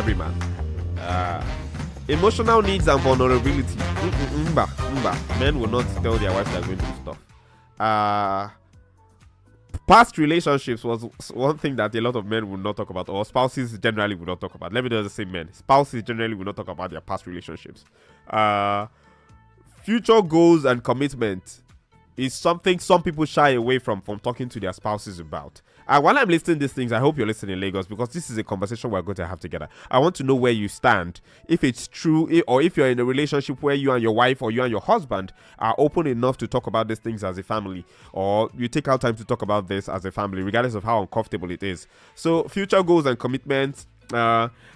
every man. Emotional needs and vulnerability. Men will not tell their wives they're going through stuff. Past relationships was one thing that a lot of men would not talk about, or spouses generally would not talk about. Let me just say men. Spouses generally would not talk about their past relationships. Future goals and commitment is something some people shy away from talking to their spouses about. And while I'm listing these things, I hope you're listening in Lagos, because this is a conversation we're going to have together. I want to know where you stand. If it's true, or if you're in a relationship where you and your wife or you and your husband are open enough to talk about these things as a family, or you take out time to talk about this as a family, regardless of how uncomfortable it is. So future goals and commitments,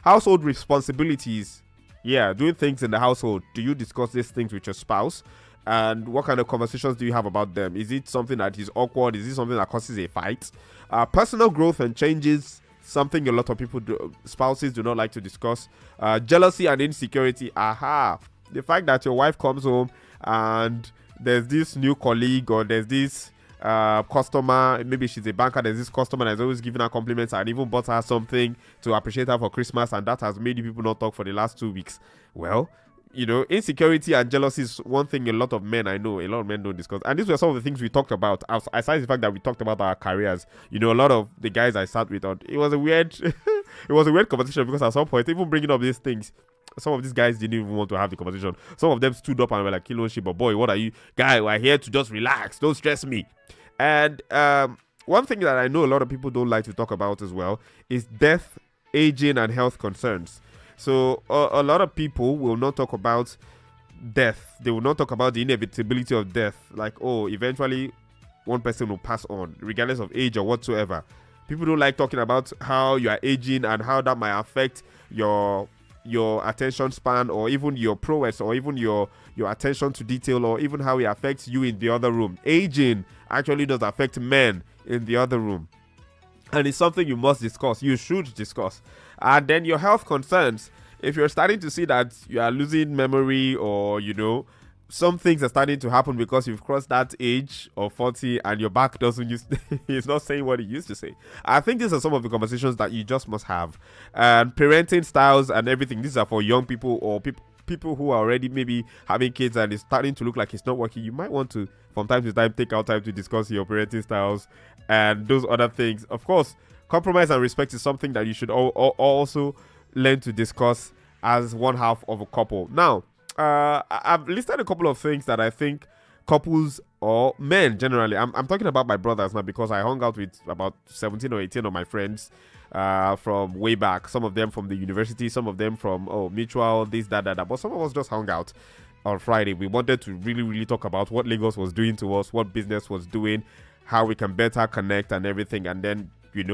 household responsibilities. Yeah, doing things in the household. Do you discuss these things with your spouse? And what kind of conversations do you have about them? Is it something that is awkward? Is it something that causes a fight? Personal growth and changes, something a lot of people spouses do not like to discuss. Jealousy and insecurity. The fact that your wife comes home and there's this new colleague, or there's this customer, maybe she's a banker, there's this customer that's always giving her compliments and even bought her something to appreciate her for Christmas, and that has made you people not talk for the last 2 weeks. Well, insecurity and jealousy is one thing a lot of men don't discuss. And these were some of the things we talked about, aside the fact that we talked about our careers. A lot of the guys I sat with, it was a weird conversation, because at some point, even bringing up these things, some of these guys didn't even want to have the conversation. Some of them stood up and were like, "Kilo shit, but boy, what are you, guy? We're here to just relax. Don't stress me." And one thing that I know a lot of people don't like to talk about as well is death, aging, and health concerns. So a lot of people will not talk about death. They will not talk about the inevitability of death. Like, eventually one person will pass on, regardless of age or whatsoever. People don't like talking about how you are aging and how that might affect your attention span, or even your prowess, or even your attention to detail, or even how it affects you in the other room. Aging actually does affect men in the other room. And it's something you must discuss. You should discuss. And then your health concerns. If you're starting to see that you are losing memory, or, some things are starting to happen because you've crossed that age of 40 and your back doesn't it's not saying what it used to say. I think these are some of the conversations that you just must have. And parenting styles and everything. These are for young people, or people who are already maybe having kids and it's starting to look like it's not working. You might want to, from time to time, take out time to discuss your parenting styles and those other things. Of course, compromise and respect is something that you should also learn to discuss as one half of a couple. Now, I've listed a couple of things that I think couples, or men generally, I'm talking about my brothers now, because I hung out with about 17 or 18 of my friends from way back. Some of them from the university, some of them from mutual, this, that. But some of us just hung out on Friday. We wanted to really, really talk about what Lagos was doing to us, what business was doing, how we can better connect and everything. And then,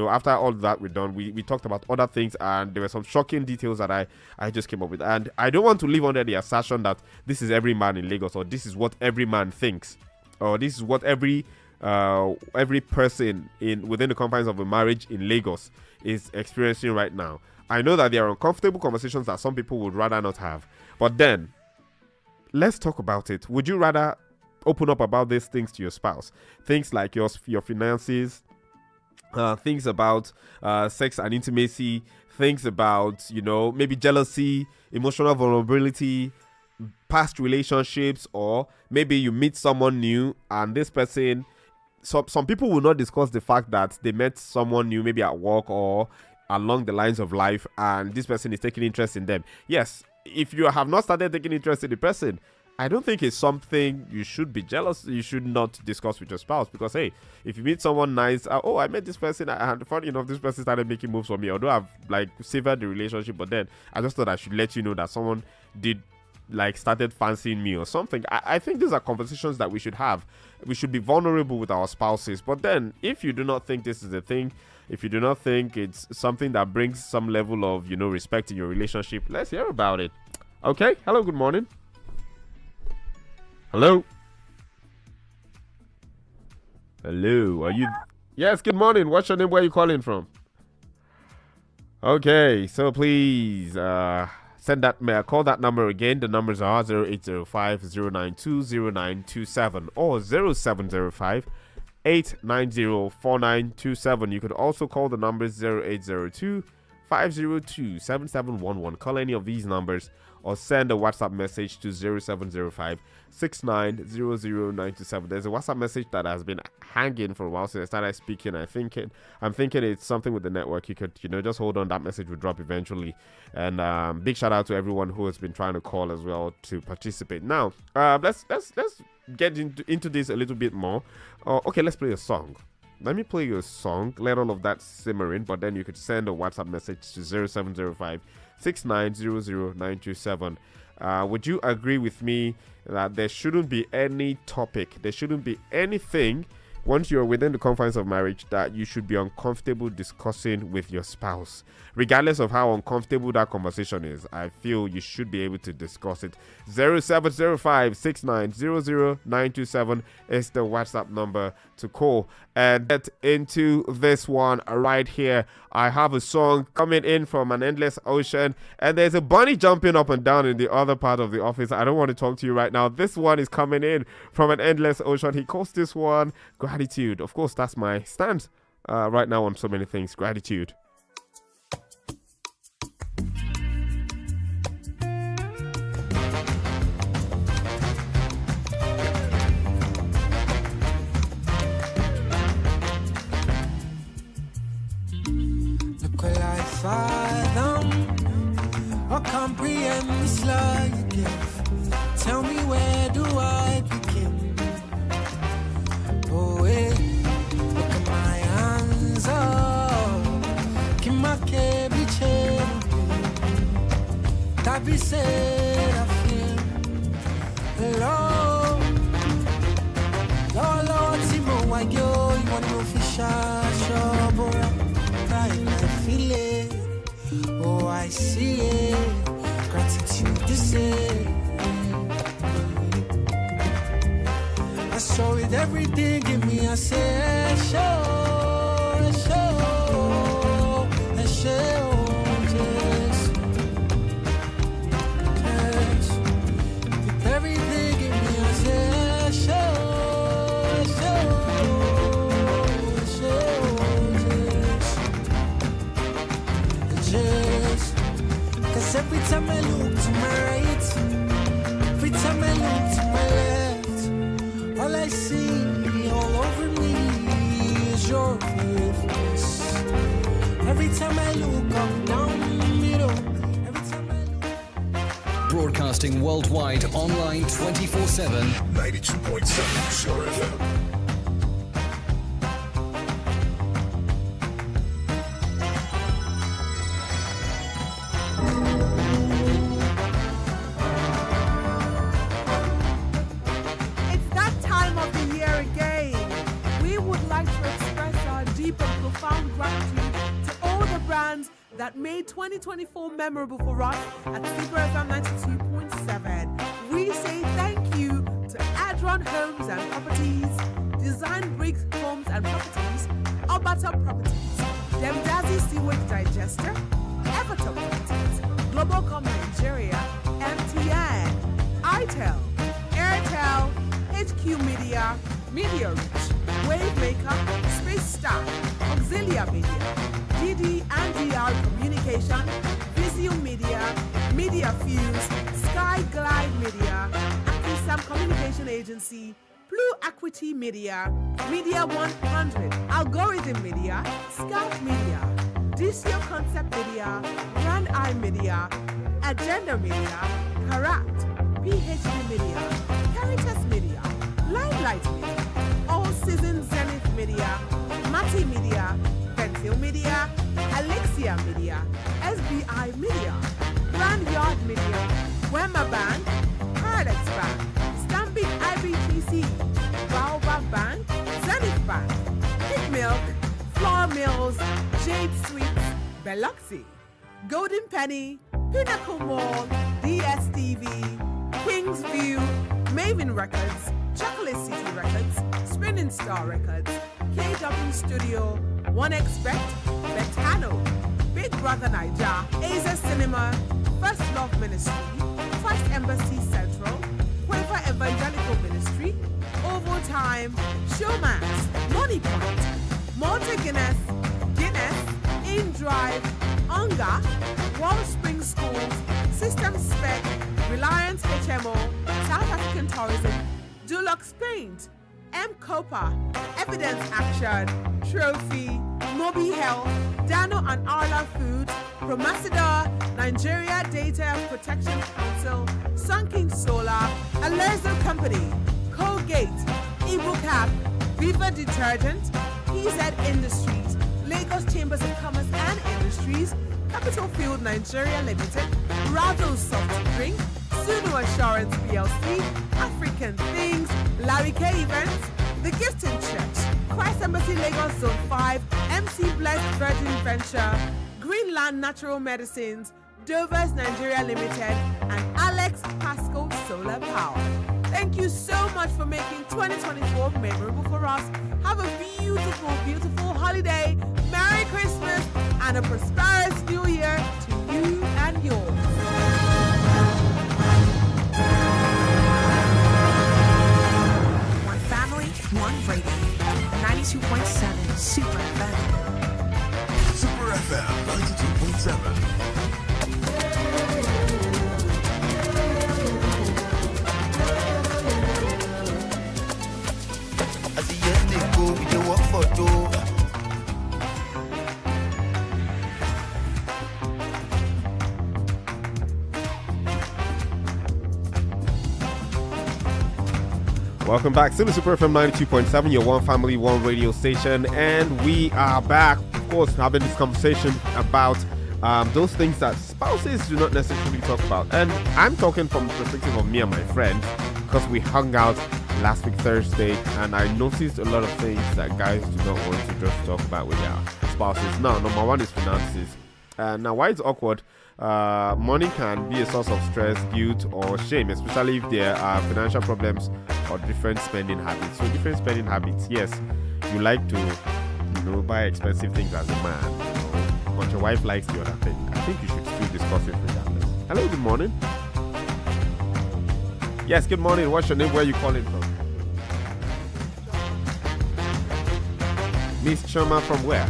after all that we're done, we talked about other things, and there were some shocking details that I just came up with. And I don't want to live under the assertion that this is every man in Lagos, or this is what every man thinks, or this is what every person within the confines of a marriage in Lagos is experiencing right now. I know that there are uncomfortable conversations that some people would rather not have, but then let's talk about it. Would you rather open up about these things to your spouse? Things like your finances, things about sex and intimacy, things about maybe jealousy, emotional vulnerability, past relationships, or maybe you meet someone new and this person, some people will not discuss the fact that they met someone new, maybe at work or along the lines of life, and this person is taking interest in them. Yes, if you have not started taking interest in the person, I don't think it's something you should be jealous. You should not discuss with your spouse, because hey, if you meet someone nice, I met this person, and funny enough, this person started making moves for me. Although I've severed the relationship, but then I just thought I should let you know that someone did started fancying me or something. I think these are conversations that we should have. We should be vulnerable with our spouses. But then, if you do not think this is a thing, if you do not think it's something that brings some level of respect in your relationship, let's hear about it. Okay. Hello. Good morning. Hello. Hello. Are you? Yes. Good morning. What's your name? Where are you calling from? Okay. So please send that mail. Call that number again. The numbers are 0805-092-0927 or 0705-890-4927. You could also call the numbers 0802 502-7711. Call any of these numbers or send a WhatsApp message to 0705 690097. There's a WhatsApp message that has been hanging for a while since I started speaking. I'm thinking it's something with the network. You could, just hold on. That message will drop eventually. And big shout out to everyone who has been trying to call as well to participate. Now, let's get into this a little bit more. Okay, let's play a song. Let me play you a song. Let all of that simmer in, but then you could send a WhatsApp message to 0705 690097. Would you agree with me that there shouldn't be any topic, there shouldn't be anything once you're within the confines of marriage that you should be uncomfortable discussing with your spouse? Regardless of how uncomfortable that conversation is, I feel you should be able to discuss it. 0705 690097 is the WhatsApp number to call. And get into this one right here. I have a song coming in from An Endless Ocean, and there's a bunny jumping up and down in the other part of the office. I don't want to talk to you right now. This one is coming in from An Endless Ocean. He calls this one Gratitude. Of course, that's my stance right now on so many things. Gratitude. Fathom or comprehend this love you give. Tell me, where do I begin? Oh, wait, look at my hands, oh, Kimake biche, Tabi said I feel hello. Lord, Timo, why you want to fish a I feel it, oh I see it, gratitude this is. I show it everything, give me a say, show, yes. With everything, give me a say, show. Cause every time I look to my right, every time I look to my left, all I see all over me is your faithfulness. Every time I look up down the middle, every time I look. Broadcasting worldwide, online 24/7. 92.7 Sure FM. That made 2024 memorable for us at Super FM 92.7. We say thank you to Adron Homes and Properties, Design Bricks Homes and Properties, Obata Properties, Demdazi Sewage Digester, Everton Properties, Globalcom Nigeria, MTN, ITEL, Airtel, HQ Media, Media Reach, Wavemaker, Space Star, Auxilia Media, DD and DR Communication, Visio Media, Media Fuse, Sky Glide Media, Akisam Communication Agency, Blue Equity Media, Media 100, Algorithm Media, Scout Media, DCO Concept Media, Brand Eye Media, Agenda Media, Karat, PhD Media, Caritas Media, Limelight Media, All Season Zenith Media, Mati Media, Ventil Media, Alexia Media, SBI Media, Grand Yard Media, Wema Bank, Paradex Bank, Stanbic IBTC, Baobab Bank, Zenith Bank, Pig Milk, Flour Mills, Jade Sweets, Biloxi, Golden Penny, Pinnacle Mall, DSTV, Kingsview, Maven Records, Chocolate City Records, Spinning Star Records, KW Studio, One Expect, Betano, Big Brother Niger, Aza Cinema, First Love Ministry, First Embassy Central, Quaver Evangelical Ministry, Oval Time, Showmax, Money Point, Malta Guinness, In Drive, Onga, Wellspring Schools, System Spec, Reliance HMO, South African Tourism, Dulux Paint, M Copa, Evidence Action, Trophy, Mobi Health, Dano and Arla Foods, Promasidor, Nigeria Data Protection Council, Sunking Solar, Alerzo Company, Colgate, Ibucap, Viva Detergent, PZ Industries, Lagos Chambers of Commerce and Industries, Capital Field Nigeria Limited, Razzle Soft Drink, Suno Assurance PLC, African Things, Larry K Events, The Gifting Church, Christ Embassy Lagos Zone 5, MC Blessed Virgin Venture, Greenland Natural Medicines, Dover's Nigeria Limited, and Alex Pasco Solar Power. Thank you so much for making 2024 memorable for us. Have a beautiful, beautiful holiday, Merry Christmas, and a prosperous New Year to you and yours. One family, one radio. 92.7 Super FM. Super FM 92.7. As the years they go, we dey work for Dover. Welcome back. Still Super FM 92.7, your one family, one radio station. And we are back, of course, having this conversation about those things that spouses do not necessarily talk about. And I'm talking from the perspective of me and my friend, because we hung out last week Thursday, and I noticed a lot of things that guys do not want to just talk about with their spouses. Now, number one is finances. Now, why it's awkward? Money can be a source of stress, guilt, or shame, especially if there are financial problems or different spending habits. So, different spending habits. Yes, you like to, buy expensive things as a man, but your wife likes the other thing. I think you should still discuss it regardless. Hello, good morning. Yes, good morning. What's your name? Where are you calling from? Miss Choma from where?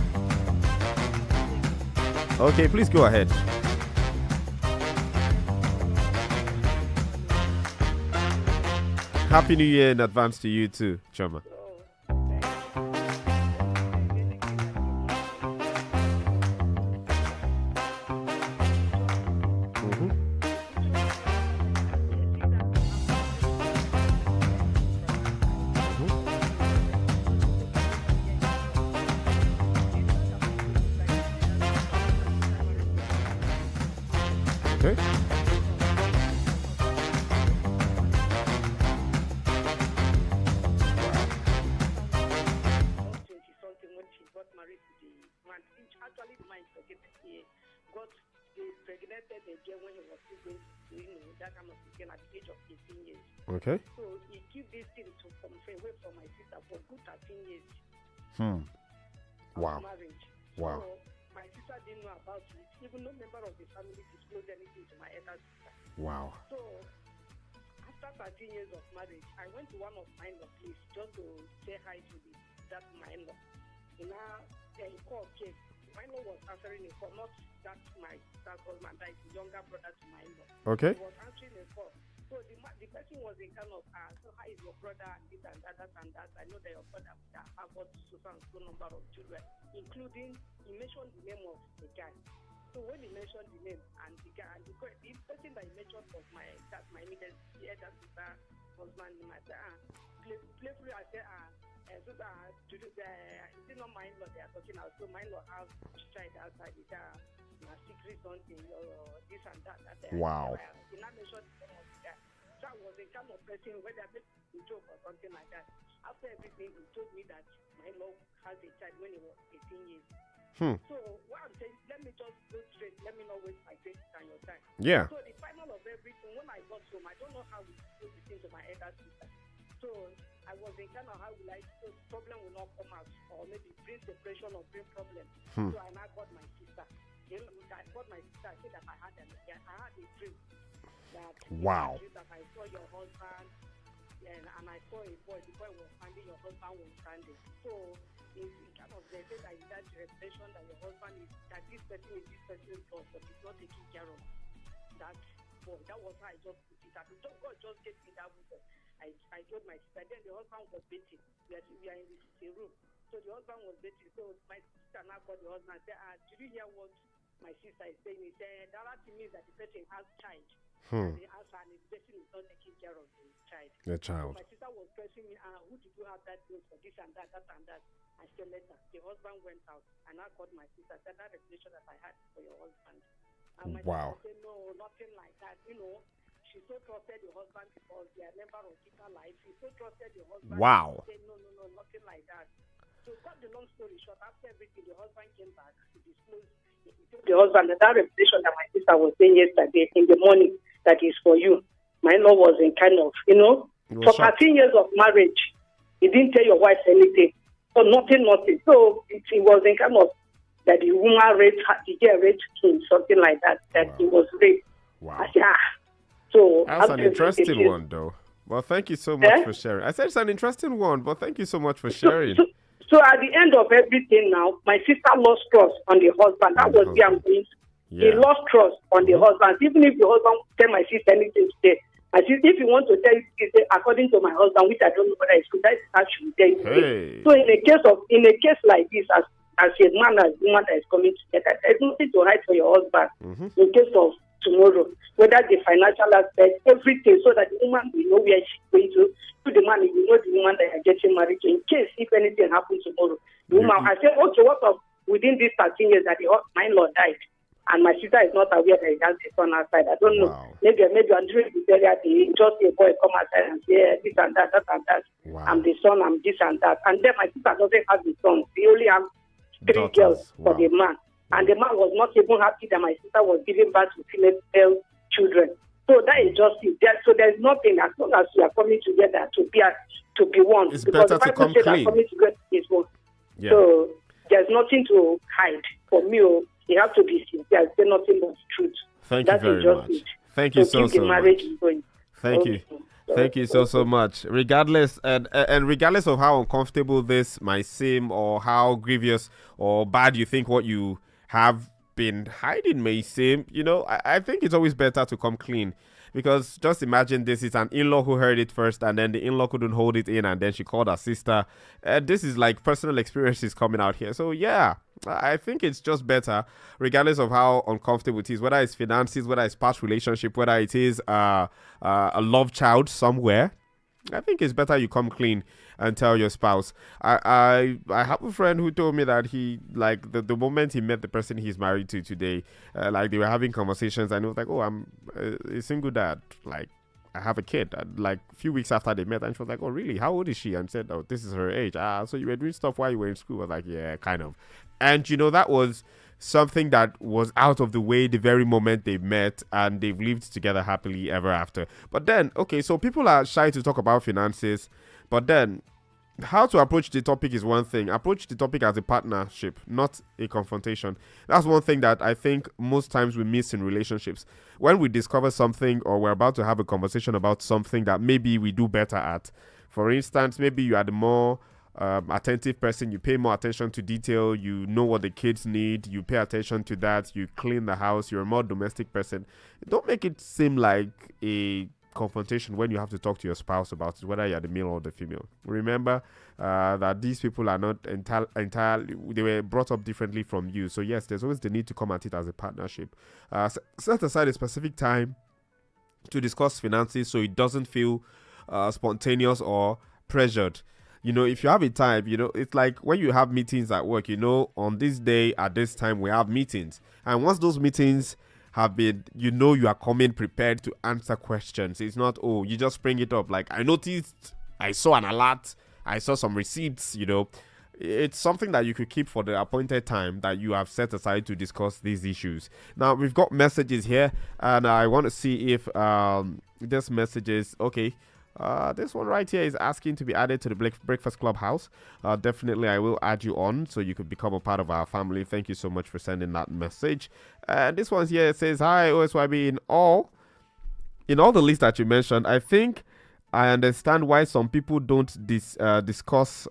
Okay, please go ahead. Happy New Year in advance to you too, Choma. Okay. Something when she got married to the man. Actually, the man is forgetting he got impregnated again when he was still going to that kind of thing at the age of 18 years. Okay. So he gave this thing to away from my sister for good 13 years. Wow. Of marriage. Wow. So my sister didn't know about it. Even no member of the family disclosed anything to my elder sister. Wow. So after 13 years of marriage, I went to one of my in-law place just to say hi to that my in-law. Now he called came. My in-law was answering the call, not that my sister's husband, that is the younger brother to my in-law. Okay. He was answering the call. So the person was in kind of, so how is your brother and this and that, and that. I know that your brother have got so number of children, including, he mentioned the name of the guy. So when he mentioned the name and the guy, and the person that he mentioned was my immediate elder sister husband, my playfully I said, so that it's not my in-law they are talking about. So my in-law have child outside the secret something or this and that. Wow. He not mentioned the name of the guy. So I was the kind of person where they made a joke or something like that. After everything, he told me that my in-law has a child when he was 18 years. So what I'm saying, let me just go straight. Let me not waste my time and your time. Yeah. So the final of everything, when I got home, I don't know how we put this into my elder sister. So I was in kind of how will I, so problem will not come out, or maybe bring separation or bring problem. So I now got my sister. I got my sister. I said that I had a dream that wow. That I saw your husband, and I saw a boy. The boy was standing, your husband was standing. So kind of they say that in that revelation that your husband is that this person's boss, but he's not taking care of that boy. That was how I just put it. And God just gave me that wisdom. I told my sister. Then the husband was beating. We are in the sitting room. So the husband was beating. So my sister now called the husband and said, did you hear what my sister is saying? He said, that means that the person has child. And the answer and the person is not taking care of the child. The child. So my sister was pressing me, who did you have that bill for this and that and that? I said, later. The husband went out and I called my sister. I said, that revelation that I had for your husband. And my sister said, no, nothing like that. You know, she so trusted the husband because they are member of Deeper Life. She so trusted the husband. Wow. She said, no, nothing like that. So cut the long story short, after everything, the husband came back to disclose. He told the husband that revelation that my sister was saying yesterday in the morning that is for you. My in-law was in kind of, you know, for 13 years of marriage, he didn't tell your wife anything. So nothing. So it was in kind of that the woman raped him, something like that, he was raped. Wow. I said, So that's an interesting one, though. Well, thank you so much for sharing. I said it's an interesting one, but thank you so much for sharing. So at the end of everything now, my sister lost trust on the husband. That was where I'm going. He lost trust on the husband. Even if the husband tell my sister anything today, I said, if you want to tell you, say, according to my husband, which I don't know whether it's good, that is actually tell you. Hey. So in a case like this, as a man and woman that is coming together, there's nothing to hide for your husband. In case of tomorrow, whether the financial aspect, everything, so that the woman will know where she's going to the man, will know the woman that are getting married to. In case if anything happens tomorrow, the woman, I said, okay, what of within these 13 years that my in-law died, and my sister is not aware that he has a son outside. I don't know. Wow. Maybe I'm during the burial day, just a boy come outside and say this and that, that and that. Wow. I'm the son, I'm this and that. And then my sister doesn't have the son. They only have 3 girls for the man. And the man was not even happy that my sister was giving birth to female children. So that is just it. So there's nothing, as long as we are coming together to be one. It's because better to come clean. Coming together is one. Yeah. So there's nothing to hide. For me, you have to be sincere. Say nothing but truth. Thank you very much. Thank you so much. Thank you. Thank you so much. Regardless and regardless of how uncomfortable this might seem, or how grievous or bad you think what you have been hiding may seem, I think it's always better to come clean, because just imagine this is an in-law who heard it first, and then the in-law couldn't hold it in, and then she called her sister. This is like personal experiences coming out here. So yeah, I think it's just better, regardless of how uncomfortable it is, whether it's finances, whether it's past relationship, whether it is a love child somewhere. I think it's better you come clean and tell your spouse. I have a friend who told me that he, like, the moment he met the person he's married to today, like, they were having conversations, and he was like, oh, I'm a single dad, like, I have a kid. And, like, a few weeks after they met, and she was like, oh, really? How old is she? And said, oh, this is her age. So you were doing stuff while you were in school? I was like, yeah, kind of. And that was something that was out of the way the very moment they met, and they've lived together happily ever after. But then, okay, so people are shy to talk about finances, but then how to approach the topic is one thing. Approach the topic as a partnership, not a confrontation. That's one thing that I think most times we miss in relationships. When we discover something, or we're about to have a conversation about something that maybe we do better at. For instance, maybe you are the more attentive person, you pay more attention to detail, you know what the kids need, you pay attention to that, you clean the house, you're a more domestic person. Don't make it seem like a confrontation when you have to talk to your spouse about it, whether you're the male or the female. Remember that these people are not entirely, they were brought up differently from you. So yes, there's always the need to come at it as a partnership. Set aside a specific time to discuss finances so it doesn't feel spontaneous or pressured. If you have a time, it's like when you have meetings at work, on this day at this time we have meetings, and once those meetings have been, you are coming prepared to answer questions. It's not, oh, you just bring it up. Like, I noticed, I saw an alert, I saw some receipts, It's something that you could keep for the appointed time that you have set aside to discuss these issues. Now, we've got messages here, and I want to see if this message is okay. This one right here is asking to be added to the Breakfast Club house. Definitely, I will add you on so you could become a part of our family. Thank you so much for sending that message. And this one here says, hi, OSYB, in all the list that you mentioned, I think I understand why some people don't discuss,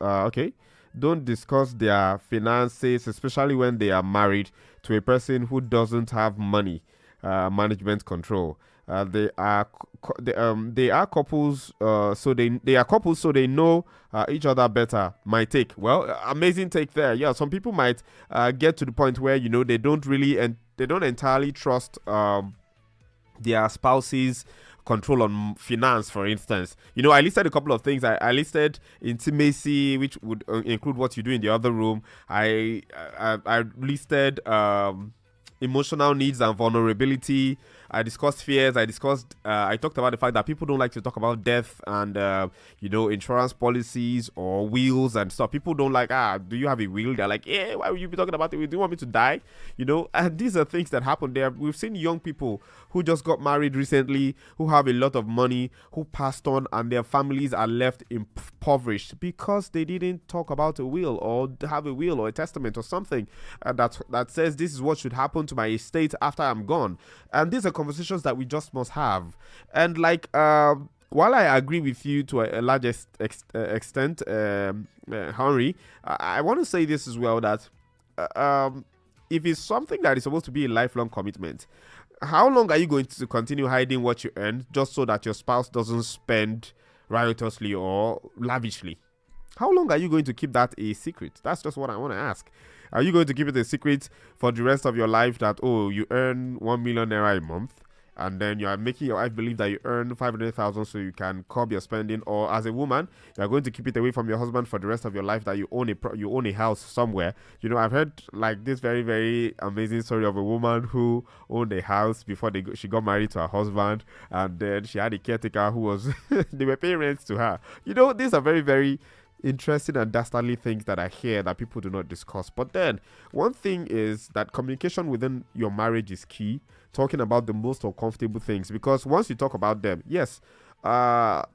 don't discuss their finances, especially when they are married to a person who doesn't have money management control. They are couples, so they are couples, so they know each other better. My take, well, amazing take there. Yeah, some people might get to the point where they don't really and they don't entirely trust their spouses control on finance, for instance. I listed a couple of things. I listed intimacy, which would include what you do in the other room. I listed emotional needs and vulnerability. I discussed fears. I talked about the fact that people don't like to talk about death and insurance policies or wills and stuff. People don't like, do you have a will? They're like, yeah, why would you be talking about it? Do you want me to die? And these are things that happen there. We've seen young people who just got married recently, who have a lot of money, who passed on, and their families are left impoverished because they didn't talk about a will or have a will or a testament or something that says this is what should happen to my estate after I'm gone. And these are conversations that we just must have. And while I agree with you to a large extent, Henry, I want to say this as well, that if it's something that is supposed to be a lifelong commitment, how long are you going to continue hiding what you earn just so that your spouse doesn't spend riotously or lavishly? How long are you going to keep that a secret? That's just what I want to ask. Are you going to keep it a secret for the rest of your life that, you earn 1 million naira a month, and then you are making your wife believe that you earn 500,000 so you can curb your spending? Or as a woman, you are going to keep it away from your husband for the rest of your life that you own a house somewhere? I've heard this very, very amazing story of a woman who owned a house before she got married to her husband, and then she had a caretaker who was they were paying rent to her. These are very, very interesting and dastardly things that I hear that people do not discuss. But then one thing is that communication within your marriage is key. Talking about the most uncomfortable things, because once you talk about them, yes,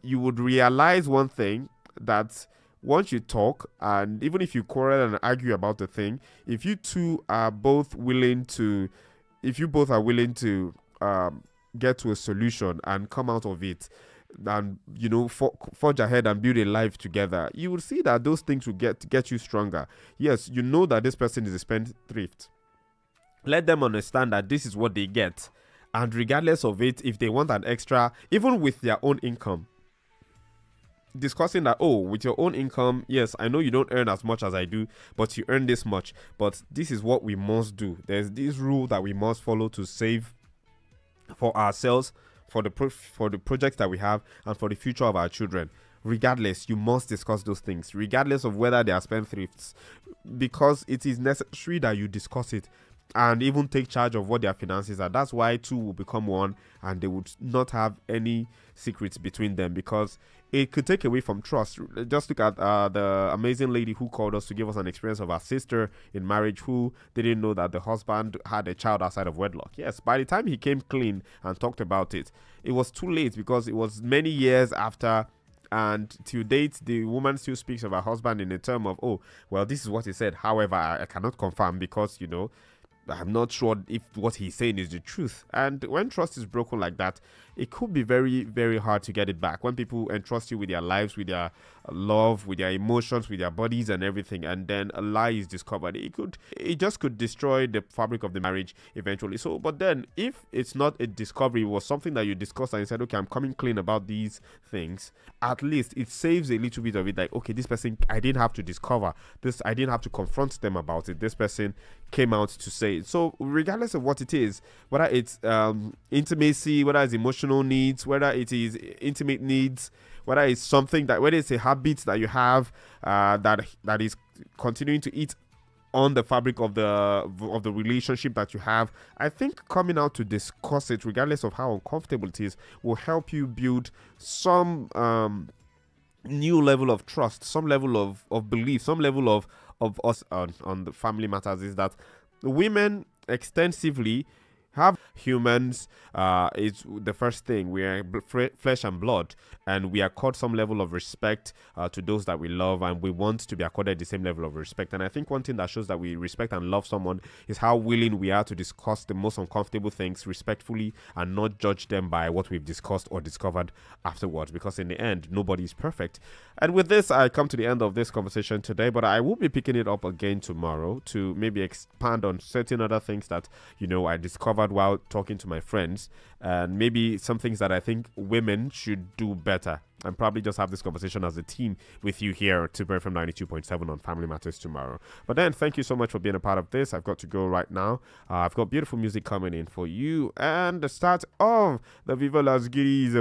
you would realize one thing, that once you talk, and even if you quarrel and argue about the thing, if you both are willing to get to a solution and come out of it, and forge ahead and build a life together, you will see that those things will get you stronger. Yes, that this person is a spendthrift. Let them understand that this is what they get, and regardless of it, if they want an extra, even with their own income, discussing that, with your own income, yes, I know you don't earn as much as I do, but you earn this much, but this is what we must do. There's this rule that we must follow to save for ourselves, for the projects that we have, and for the future of our children. Regardless, you must discuss those things, regardless of whether they are spendthrifts, because it is necessary that you discuss it and even take charge of what their finances are. That's why two will become one, and they would not have any secrets between them, because it could take away from trust. Just look at the amazing lady who called us to give us an experience of her sister in marriage who didn't know that the husband had a child outside of wedlock. Yes, by the time he came clean and talked about it, it was too late, because it was many years after, and to date, the woman still speaks of her husband in a term of, this is what he said. However, I cannot confirm, because, I'm not sure if what he's saying is the truth. And when trust is broken like that, it could be very, very hard to get it back. When people entrust you with their lives, with their love, with their emotions, with their bodies and everything, and then a lie is discovered, it just could destroy the fabric of the marriage eventually. So, but then if it's not a discovery, it was something that you discussed and you said, okay, I'm coming clean about these things, at least it saves a little bit of it. Like, okay, this person, I didn't have to discover this, I didn't have to confront them about it. This person came out to say it. So regardless of what it is, whether it's intimacy, whether it's emotional needs, whether it is intimate needs, whether it's something that, whether it's a habit that you have that is continuing to eat on the fabric of the relationship that you have, I think coming out to discuss it, regardless of how uncomfortable it is, will help you build some new level of trust, some level of belief, some level of us on the family matters. Is that women extensively have humans. It's the first thing. We are flesh and blood, and we accord some level of respect to those that we love, and we want to be accorded the same level of respect. And I think one thing that shows that we respect and love someone is how willing we are to discuss the most uncomfortable things respectfully and not judge them by what we've discussed or discovered afterwards, because in the end, nobody is perfect. And with this, I come to the end of this conversation today, but I will be picking it up again tomorrow to maybe expand on certain other things that, I discovered while talking to my friends, and maybe some things that I think women should do better, and probably just have this conversation as a team with you here at Super FM 92.7 on Family Matters tomorrow. But then, thank you so much for being a part of this. I've got to go right now. I've got beautiful music coming in for you, and the start of the Viva Las Guiris